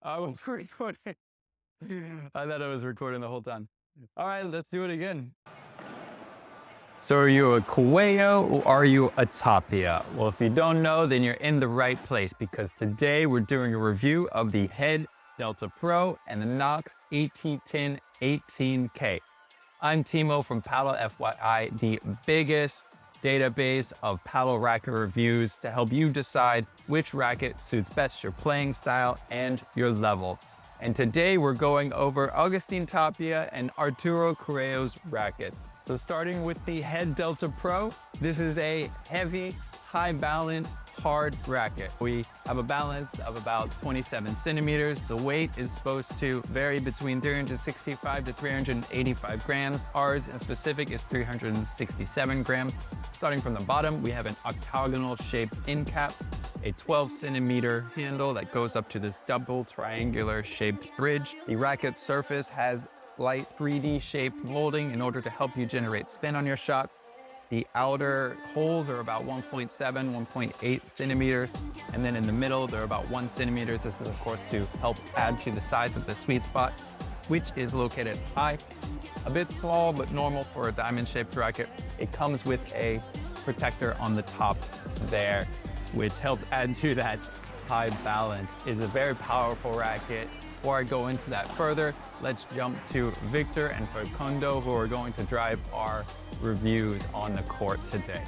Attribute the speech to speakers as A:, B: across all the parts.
A: I was recording. I thought I was recording the whole time. All right, let's do it again. So are you a Coello or are you a Tapia? Well, if you don't know, then you're in the right place because today we're doing a review of the Head Delta Pro and the Nox AT10 18K. I'm Timo from Padel FYI, the biggest database of paddle racket reviews to help you decide which racket suits best your playing style and your level. And today we're going over Augustin Tapia and Arturo Coello's rackets. So starting with the Head Delta Pro, this is a heavy, high balance, hard racket. We have a balance of about 27 centimeters. The weight is supposed to vary between 365 to 385 grams. Ours in specific is 367 grams. Starting from the bottom, we have an octagonal shaped end cap, a 12 centimeter handle that goes up to this double triangular shaped bridge. The racket surface has slight 3D shaped molding in order to help you generate spin on your shot. The outer holes are about 1.7, 1.8 centimeters, and then in the middle, they're about 1 centimeter. This is, of course, to help add to the size of the sweet spot, which is located high. A bit small, but normal for a diamond-shaped racket. It comes with a protector on the top there, which helps add to that high balance. It's a very powerful racket. Before I go into that further, let's jump to Victor and Facundo, who are going to drive our reviews on the court today.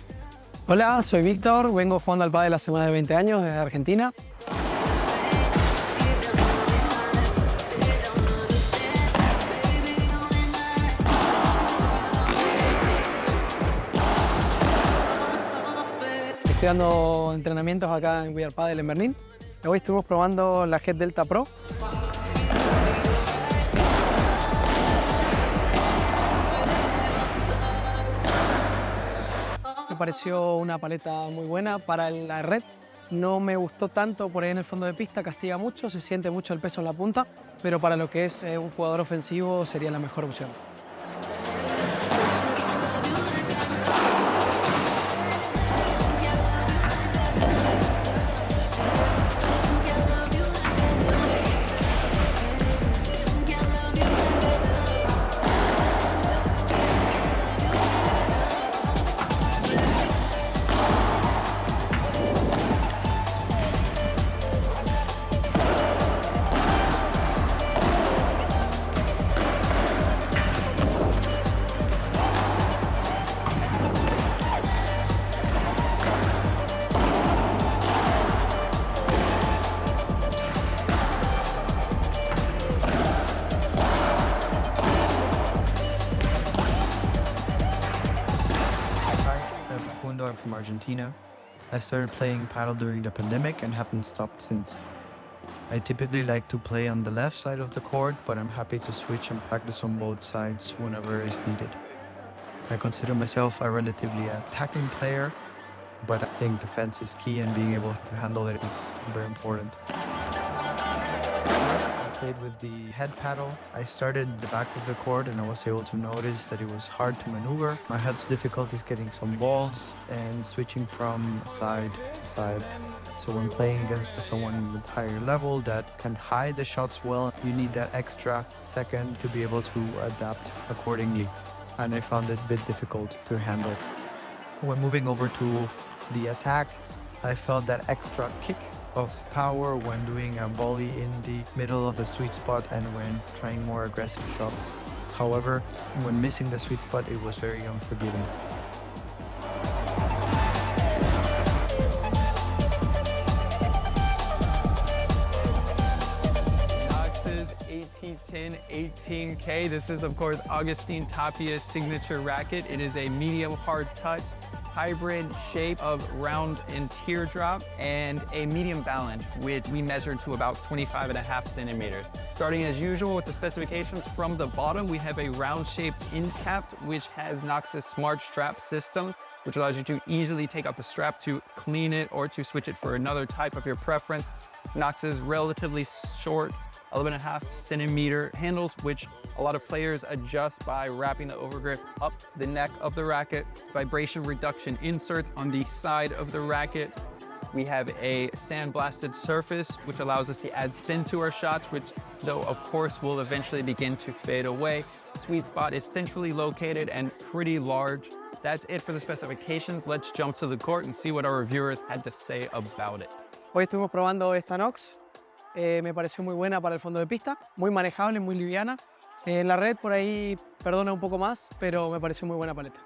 B: Hola, soy Víctor, vengo jugando al pádel hace más de 20 años desde Argentina. Estoy dando entrenamientos acá en Padel en Berlín. Hoy estuvimos probando la Head Delta Pro. Me pareció una paleta muy buena para la red. No me gustó tanto por ahí en el fondo de pista, castiga mucho, se siente mucho el peso en la punta, pero para lo que es un jugador ofensivo sería la mejor opción.
C: I'm from Argentina. I started playing paddle during the pandemic and haven't stopped since. I typically like to play on the left side of the court, but I'm happy to switch and practice on both sides whenever is needed. I consider myself a relatively attacking player, but I think defense is key and being able to handle it is very important. First, I played with the head paddle. I started the back of the court and I was able to notice that it was hard to maneuver. I had difficulties getting some balls and switching from side to side. So when playing against someone with higher level that can hide the shots well, you need that extra second to be able to adapt accordingly. And I found it a bit difficult to handle. When moving over to the attack, I felt that extra kick of power when doing a volley in the middle of the sweet spot and when trying more aggressive shots. However, when missing the sweet spot, it was very unforgiving.
A: Nox's AT10 18K. This is, of course, Augustin Tapia's signature racket. It is a medium hard touch, hybrid shape of round and teardrop, and a medium balance, which we measured to about 25.5 centimeters. Starting as usual with the specifications from the bottom, we have a round shaped end cap, which has Nox's smart strap system, which allows you to easily take out the strap to clean it or to switch it for another type of your preference. Nox's relatively short 11.5 centimeter handles, which a lot of players adjust by wrapping the overgrip up the neck of the racket. Vibration reduction insert on the side of the racket. We have a sandblasted surface, which allows us to add spin to our shots, which though of course will eventually begin to fade away. Sweet spot is centrally located and pretty large. That's it for the specifications. Let's jump to the court and see what our reviewers had to say about it.
B: Hoy estuvimos probando esta Nox. Me pareció muy buena para el fondo de pista, muy manejable, muy liviana. En la red por ahí perdona un poco más, pero me pareció muy buena paleta.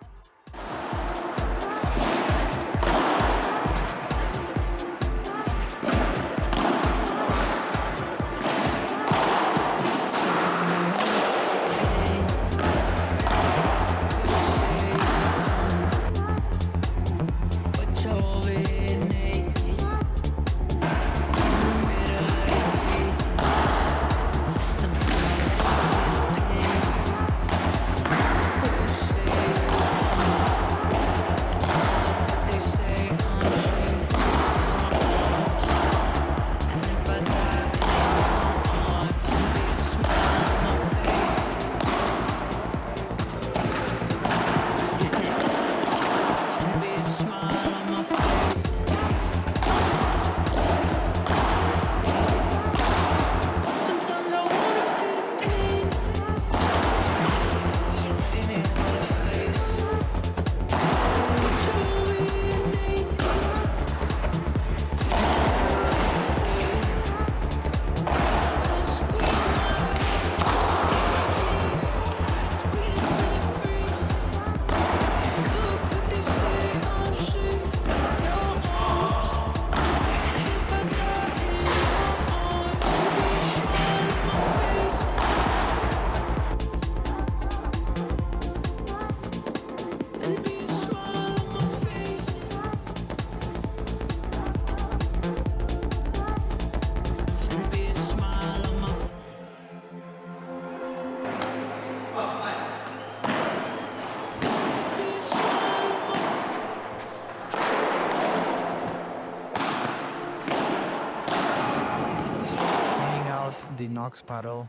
C: The Nox Padel,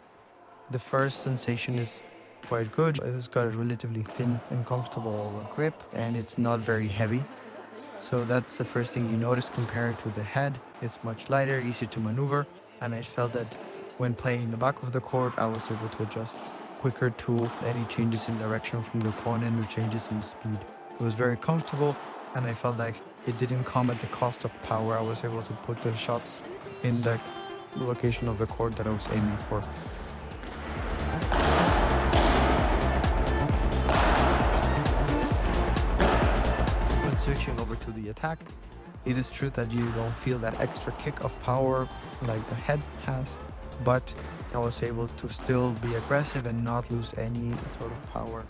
C: the first sensation is quite good. It's got a relatively thin and comfortable grip, and it's not very heavy. So that's the first thing you notice compared to the head. It's much lighter, easier to maneuver, and I felt that when playing in the back of the court, I was able to adjust quicker to any changes in direction from the opponent or changes in speed. It was very comfortable, and I felt like it didn't come at the cost of power. I was able to put the shots in the location of the court that I was aiming for. When switching over to the attack, it is true that you don't feel that extra kick of power like the head has, but I was able to still be aggressive and not lose any sort of power.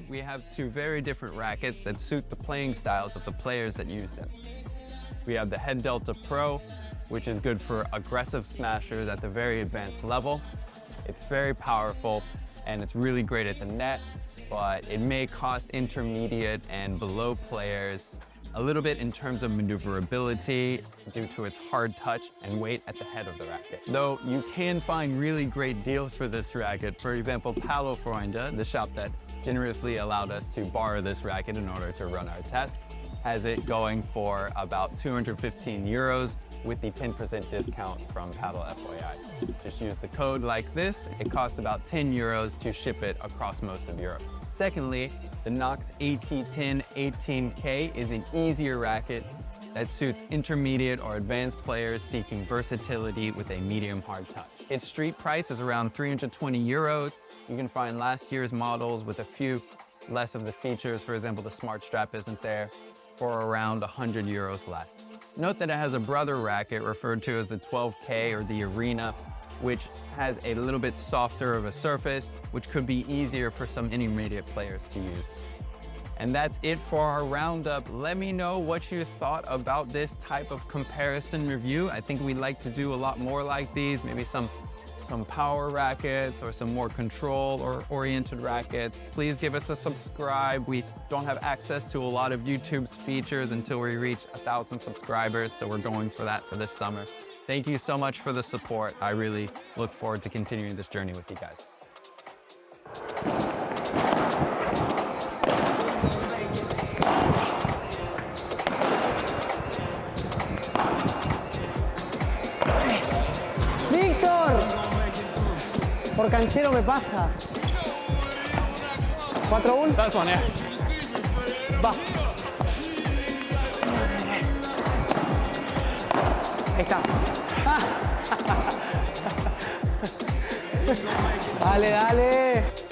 A: We have two very different rackets that suit the playing styles of the players that use them. We have the Head Delta Pro, which is good for aggressive smashers at the very advanced level. It's very powerful and it's really great at the net, but it may cost intermediate and below players a little bit in terms of maneuverability due to its hard touch and weight at the head of the racket. Though you can find really great deals for this racket. For example, Padel Freunde, the shop that generously allowed us to borrow this racket in order to run our test, has it going for about 215 euros with the 10% discount from Padel FYI. Just use the code like this. It costs about 10 euros to ship it across most of Europe. Secondly, the Nox AT10 18K is an easier racket that suits intermediate or advanced players seeking versatility with a medium hard touch. Its street price is around 320 euros. You can find last year's models with a few less of the features. For example, the smart strap isn't there, for around 100 euros less. Note that it has a brother racket referred to as the 12K or the Arena, which has a little bit softer of a surface, which could be easier for some intermediate players to use. And that's it for our roundup. Let me know what you thought about this type of comparison review. I think we'd like to do a lot more like these, maybe some power rackets or some more control or oriented rackets. Please give us a subscribe. We don't have access to a lot of YouTube's features until we reach 1,000 subscribers, so we're going for that for this summer. Thank you so much for the support. I really look forward to continuing this journey with you guys.
B: Por canchero me pasa. 4-1.
A: That's one, yeah.
B: Va. Ahí está. Dale, dale.